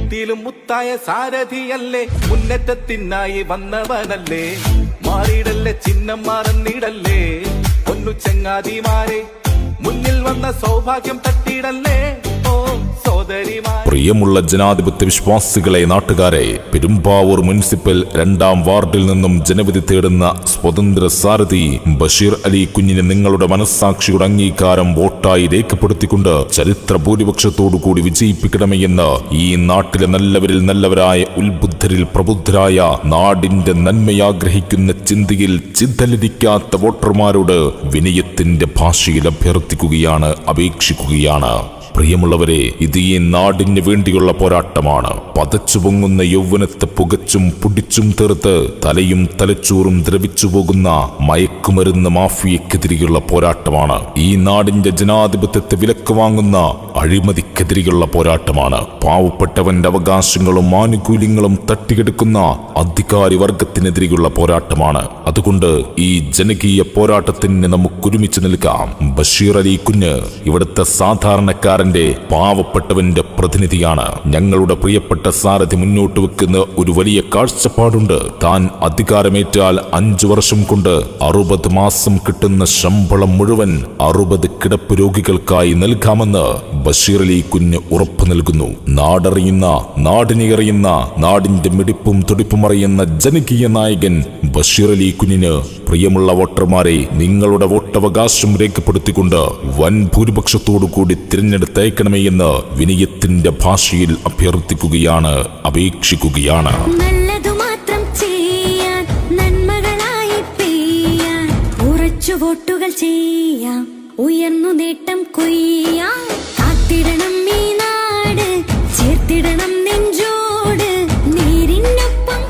മുത്തിലും മുത്തായ സാരഥിയല്ലേ, മുന്നേറ്റത്തിനായി വന്നവനല്ലേ, മാറിയിടല്ലേ ചിഹ്നം മാറുന്നിടല്ലേ, പൊന്നു ചങ്ങാതിമാരെ മുന്നിൽ വന്ന സൗഭാഗ്യം തട്ടിയിടല്ലേ. പ്രിയമുള്ള ജനാധിപത്യ വിശ്വാസികളെ, നാട്ടുകാരെ, പെരുമ്പാവൂർ മുനിസിപ്പൽ 2-ാം വാർഡിൽ നിന്നും ജനവിധി തേടുന്ന സ്വതന്ത്ര സാരഥി ബഷീർ അലി കുഞ്ഞിനെ നിങ്ങളുടെ മനസ്സാക്ഷിയുടെ അംഗീകാരം വോട്ടായി രേഖപ്പെടുത്തിക്കൊണ്ട് ചരിത്ര ഭൂരിപക്ഷത്തോടുകൂടി വിജയിപ്പിക്കണമെന്ന് ഈ നാട്ടിലെ നല്ലവരിൽ നല്ലവരായ ഉത്ബുദ്ധരിൽ പ്രബുദ്ധരായ നാടിന്റെ നന്മയാഗ്രഹിക്കുന്ന ചിന്തയിൽ ചിന്തലിരിക്കാത്ത വോട്ടർമാരോട് വിനയത്തിന്റെ ഭാഷയിൽ അഭ്യർത്ഥിക്കുകയാണ്, അപേക്ഷിക്കുകയാണ്. പ്രിയമുള്ളവരെ, ഇത് ഈ നാടിന് വേണ്ടിയുള്ള പോരാട്ടമാണ്. പതച്ചു പൊങ്ങുന്ന യൗവനത്തെ പുകച്ചും പുടിച്ചും തീർത്ത് തലയും തലച്ചോറും ദ്രവിച്ചു പോകുന്ന മയക്കുമരുന്ന് മാഫിയക്കെതിരെയുള്ള പോരാട്ടമാണ്. ഈ നാടിന്റെ ജനാധിപത്യത്തെ വിലക്ക് വാങ്ങുന്ന അഴിമതിക്കെതിരെയുള്ള പോരാട്ടമാണ്. പാവപ്പെട്ടവന്റെ അവകാശങ്ങളും ആനുകൂല്യങ്ങളും തട്ടിയെടുക്കുന്ന അധികാരി വർഗത്തിനെതിരെയുള്ള പോരാട്ടമാണ്. അതുകൊണ്ട് ഈ ജനകീയ പോരാട്ടത്തിന് നമുക്കൊരുമിച്ച് നിൽക്കാം. ബഷീർ അലി കുഞ്ഞ് ഇവിടുത്തെ സാധാരണക്കാരൻ പാവപ്പെട്ടവന്റെ പ്രതിനിധിയാണ്. ഞങ്ങളുടെ പ്രിയപ്പെട്ട സാരഥി മുന്നോട്ട് വെക്കുന്ന ഒരു വലിയ കാഴ്ചപ്പാടുണ്ട്. താൻ അധികാരമേറ്റാൽ 5 വർഷം കൊണ്ട് 60 മാസം കിട്ടുന്ന ശമ്പളം മുഴുവൻ 60 കിടപ്പ് രോഗികൾക്കായി നൽകാമെന്ന് ബഷീർ അലി കുഞ്ഞ് ഉറപ്പു നൽകുന്നു. നാടറിയുന്ന, നാടിനെയറിയുന്ന, നാടിന്റെ മിടിപ്പും തുടിപ്പും അറിയുന്ന ജനകീയ നായകൻ ബഷീർ അലി കുഞ്ഞിന് പ്രിയമുള്ള വോട്ടർമാരെ, നിങ്ങളുടെ വോട്ടവകാശം രേഖപ്പെടുത്തിക്കൊണ്ട് വൻ ഭൂരിപക്ഷത്തോടു കൂടി തിരഞ്ഞെടുത്തയക്കണമേ എന്ന് വിനയത്തിന്റെ ഭാഷയിൽ അഭ്യർത്ഥിക്കുകയാണ്, അപേക്ഷിക്കുകയാണ്. നല്ലതു മാത്രം ചെയ്യാൻ, നന്മകളായി പെയ്യാൻ, ഉറച്ചു വോട്ടുകൾ ചെയ്യാം, ഉയർന്നു നേട്ടം കൊയ്യാം. കാത്തിടണം ഈ നാട്, ചേർത്തിടണം നെഞ്ചോട്, നേരിനൊപ്പം.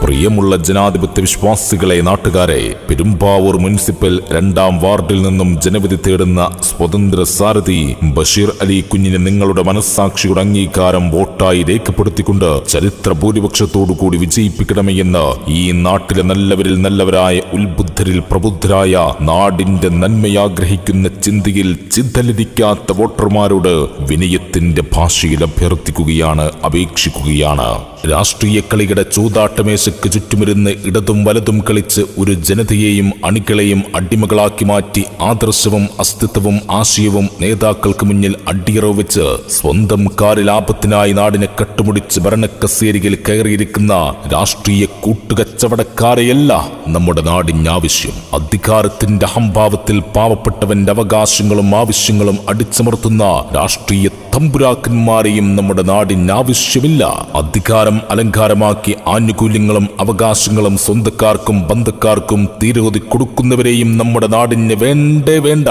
പ്രിയമുള്ള ജനാധിപത്യ വിശ്വാസികളെ, നാട്ടുകാരെ, പെരുമ്പാവൂർ മുനിസിപ്പൽ 2-ാം വാർഡിൽ നിന്നും ജനവിധി തേടുന്ന സ്വതന്ത്ര സാരഥി ബഷീർ അലി കുഞ്ഞിനെ നിങ്ങളുടെ മനസ്സാക്ഷിയുടെ അംഗീകാരം വോട്ടായി രേഖപ്പെടുത്തിക്കൊണ്ട് ചരിത്ര ഭൂരിപക്ഷത്തോടുകൂടി വിജയിപ്പിക്കണമെന്ന് ഈ നാട്ടിലെ നല്ലവരിൽ നല്ലവരായ ഉത്ബുദ്ധരിൽ പ്രബുദ്ധരായ നാടിന്റെ നന്മയാഗ്രഹിക്കുന്ന ചിന്തയിൽ ചിന്തലിരിക്കാത്ത വോട്ടർമാരോട് വിനയത്തിന്റെ ഭാഷയിൽ അഭ്യർത്ഥിക്കുകയാണ്, അപേക്ഷിക്കുകയാണ്. രാഷ്ട്രീയ കളിയുടെ ചൂതാട്ടമേശയ്ക്ക് ചുറ്റുമിരുന്ന് ഇടതും വലതും കളിച്ച് ഒരു ജനതയെയും അണികളെയും അടിമകളാക്കി മാറ്റി ആദർശവും അസ്തിത്വവും ആശയവും നേതാക്കൾക്ക് മുന്നിൽ അടിയറവ് വെച്ച് സ്വന്തം കാര്യലാഭത്തിനായി നാടിനെ കട്ടുമുടിച്ച് ഭരണക്കസേരയിൽ കയറിയിരിക്കുന്ന രാഷ്ട്രീയ കൂട്ടുകച്ചവടക്കാരെയല്ല നമ്മുടെ നാടിനാവശ്യം. അധികാരത്തിന്റെ അഹംഭാവത്തിൽ പാവപ്പെട്ടവന്റെ അവകാശങ്ങളും ആവശ്യങ്ങളും അടിച്ചമർത്തുന്ന രാഷ്ട്രീയ തമ്പുരാക്കന്മാരെയും നമ്മുടെ നാടിനാവശ്യമില്ല. അധികാരം അലങ്കാരമാക്കി ആനുകൂല്യങ്ങളും അവകാശങ്ങളും സ്വന്തക്കാർക്കും ബന്ധക്കാർക്കും തീരോതി കൊടുക്കുന്നവരെയും നമ്മുടെ നാടിന് വേണ്ടേ വേണ്ട.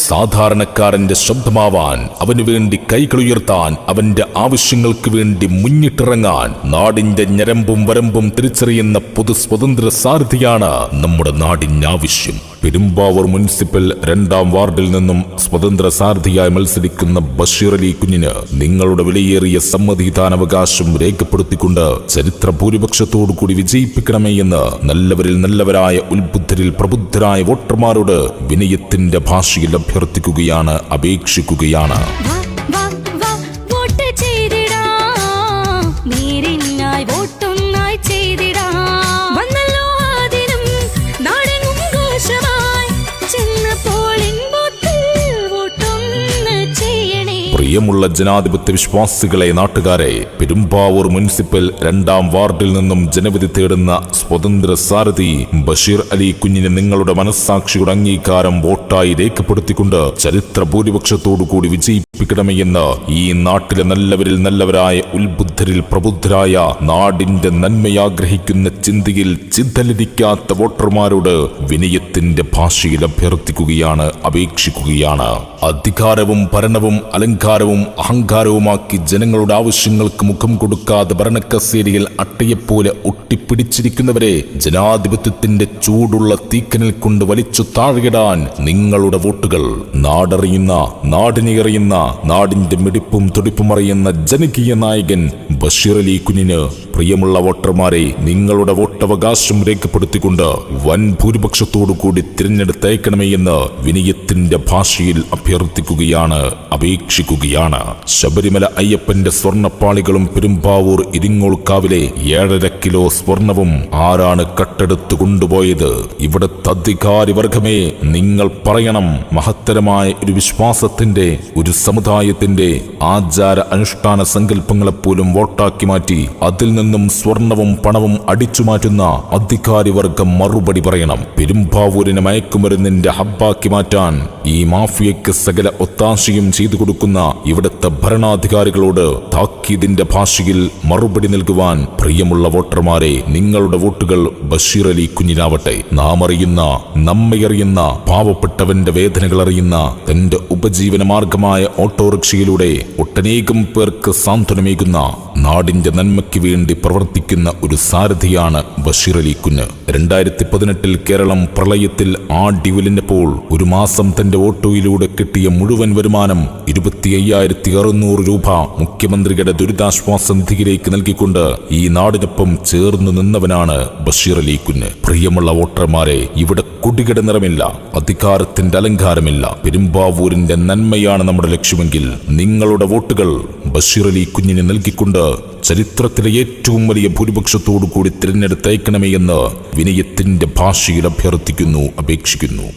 സാധാരണക്കാരന്റെ ശബ്ദമാവാൻ, അവനു വേണ്ടി കൈകളുയർത്താൻ, അവന്റെ ആവശ്യങ്ങൾക്ക് വേണ്ടി മുന്നിട്ടിറങ്ങാൻ നാടിന്റെ ഞരമ്പും വരമ്പും തിരിച്ചറിയുന്ന പൊതു സ്വതന്ത്ര സാരഥിയാണ് നമ്മുടെ നാടിനാവശ്യം. പെരുമ്പാവൂർ മുനിസിപ്പൽ 2-ാം വാർഡിൽ നിന്നും സ്വതന്ത്ര സാരഥിയായി മത്സരിക്കുന്ന ബഷീർ അലി കുഞ്ഞിന് നിങ്ങളുടെ വിലയേറിയ സമ്മതിദാനാവകാശം രേഖപ്പെടുത്തിക്കൊണ്ട് ചരിത്ര ഭൂരിപക്ഷത്തോടു കൂടി വിജയിപ്പിക്കണമേ എന്ന് നല്ലവരിൽ നല്ലവരായ ഉത്ബുദ്ധരിൽ പ്രബുദ്ധരായ വോട്ടർമാരോട് വിനയത്തിന്റെ ഭാഷയിൽ അഭ്യർത്ഥിക്കുകയാണ്, അപേക്ഷിക്കുകയാണ്. പ്രിയമുള്ള ജനാധിപത്യ വിശ്വാസികളെ, നാട്ടുകാരെ, പെരുമ്പാവൂർ മുനിസിപ്പൽ 2-ാം വാർഡിൽ നിന്നും ജനവിധി തേടുന്ന സ്വതന്ത്ര സാരഥി ബഷീർ അലി കുഞ്ഞിനെ നിങ്ങളുടെ മനസ്സാക്ഷിയുടെ അംഗീകാരം വോട്ടായി രേഖപ്പെടുത്തിക്കൊണ്ട് ചരിത്ര ഭൂരിപക്ഷത്തോടുകൂടി വിജയിപ്പിക്കണമേ എന്ന് ഈ നാട്ടിലെ നല്ലവരിൽ നല്ലവരായ ഉത്ബുദ്ധരിൽ പ്രബുദ്ധരായ നാടിന്റെ നന്മയാഗ്രഹിക്കുന്ന ചിന്തയിൽ ചിന്തലിരിക്കാത്ത വോട്ടർമാരോട് വിനയത്തിന്റെ ഭാഷയിൽ അഭ്യർത്ഥിക്കുകയാണ്, അപേക്ഷിക്കുകയാണ്. അധികാരവും ഭരണവും അലങ്കാരവും അഹങ്കാരവുമാക്കി ജനങ്ങളുടെ ആവശ്യങ്ങൾക്ക് മുഖം കൊടുക്കാതെ ഭരണക്കസേരയിൽ അട്ടയെപ്പോലെ ഒട്ടിപ്പിടിച്ചിരിക്കുന്നവരെ ജനാധിപത്യത്തിന്റെ ചൂടുള്ള തീക്കനൽ കൊണ്ട് വലിച്ചു താഴെയിടാൻ നിങ്ങളുടെ വോട്ടുകൾ. നാടറിയുന്ന, നാടിനെയറിയുന്ന, നാടിന്റെ മിടിപ്പും തുടിപ്പും അറിയുന്ന ജനകീയ നായകൻ ബഷീർ അലി കുഞ്ഞിന് പ്രിയമുള്ള വോട്ടർമാരെ, നിങ്ങളുടെ വോട്ട് വോട്ടവകാശം രേഖപ്പെടുത്തിക്കൊണ്ട് വൻ ഭൂരിപക്ഷത്തോടുകൂടി തിരഞ്ഞെടുത്തയക്കണമേ എന്ന് വിനയത്തിന്റെ ഭാഷയിൽ അഭ്യർത്ഥിക്കുകയാണ്, അപേക്ഷിക്കുകയാണ്. ശബരിമല അയ്യപ്പന്റെ സ്വർണ്ണപ്പാളികളും പെരുമ്പാവൂർ ഇരിങ്ങോൾക്കാവിലെ 7.5 കിലോ സ്വർണവും ആരാണ് കട്ടെടുത്തു കൊണ്ടുപോയത്? ഇവിടുത്തെ അധികാരിവർഗമേ, നിങ്ങൾ പറയണം. മഹത്തരമായ ഒരു വിശ്വാസത്തിന്റെ, ഒരു സമുദായത്തിന്റെ ആചാര അനുഷ്ഠാന സങ്കല്പങ്ങളെപ്പോലും വോട്ടാക്കി മാറ്റി അതിൽ നിന്നും സ്വർണവും പണവും അടിച്ചു മാറ്റുന്ന അധികാരിവർഗം മറുപടി പറയണം. പെരുമ്പാവൂരിനെ മയക്കുമരുന്നിന്റെ ഹബ്ബാക്കി മാറ്റാൻ ഈ മാഫിയയ്ക്ക് സകല ഒത്താശയും ചെയ്തു കൊടുക്കുന്ന ഇവിടുത്തെ ഭരണാധികാരികളോട് താക്കീതിന്റെ ഭാഷയിൽ മറുപടി നൽകുവാൻ പ്രിയമുള്ള വോട്ടർമാരെ, നിങ്ങളുടെ വോട്ടുകൾ ബഷീർ അലി കുഞ്ഞിനാവട്ടെ. നാം അറിയുന്ന, നമ്മയറിയുന്ന, പാവപ്പെട്ടവന്റെ വേദനകൾ അറിയുന്ന, തന്റെ ഉപജീവന മാർഗമായ ഓട്ടോറിക്ഷയിലൂടെ ഒട്ടനേകം പേർക്ക് സാന്ത്വനമേകുന്ന, നാടിന്റെ നന്മയ്ക്ക് വേണ്ടി പ്രവർത്തിക്കുന്ന ഒരു സാരഥിയാണ് ബഷീർ അലി കുഞ്ഞ്. 2018 കേരളം പ്രളയത്തിൽ ആടി ഉലഞ്ഞപ്പോൾ ഒരു മാസം തന്റെ ഓട്ടോയിലൂടെ കിട്ടിയ മുഴുവൻ വരുമാനം 25,600 രൂപ മുഖ്യമന്ത്രിയുടെ ദുരിതാശ്വാസ നിധിയിലേക്ക് നൽകിക്കൊണ്ട് ഈ നാടിനൊപ്പം ചേർന്ന് നിന്നവനാണ് ബഷീർ അലി കുഞ്ഞ്. പ്രിയമുള്ള വോട്ടർമാരെ, ഇവിടെ കൊടികട നിറമില്ല, അധികാരത്തിന്റെ അലങ്കാരമില്ല, പെരുമ്പാവൂരിന്റെ നന്മയാണ് നമ്മുടെ ലക്ഷ്യമെങ്കിൽ നിങ്ങളുടെ വോട്ടുകൾ ബഷീർ അലി കുഞ്ഞിന് നൽകിക്കൊണ്ട് ചരിത്രത്തിലെ ഏറ്റവും വലിയ ഭൂരിപക്ഷത്തോടു കൂടി തിരഞ്ഞെടുത്തയക്കണമേ എന്ന് വിനയത്തിന്റെ ഭാഷയിൽ അഭ്യർത്ഥിക്കുന്നു, അപേക്ഷിക്കുന്നു.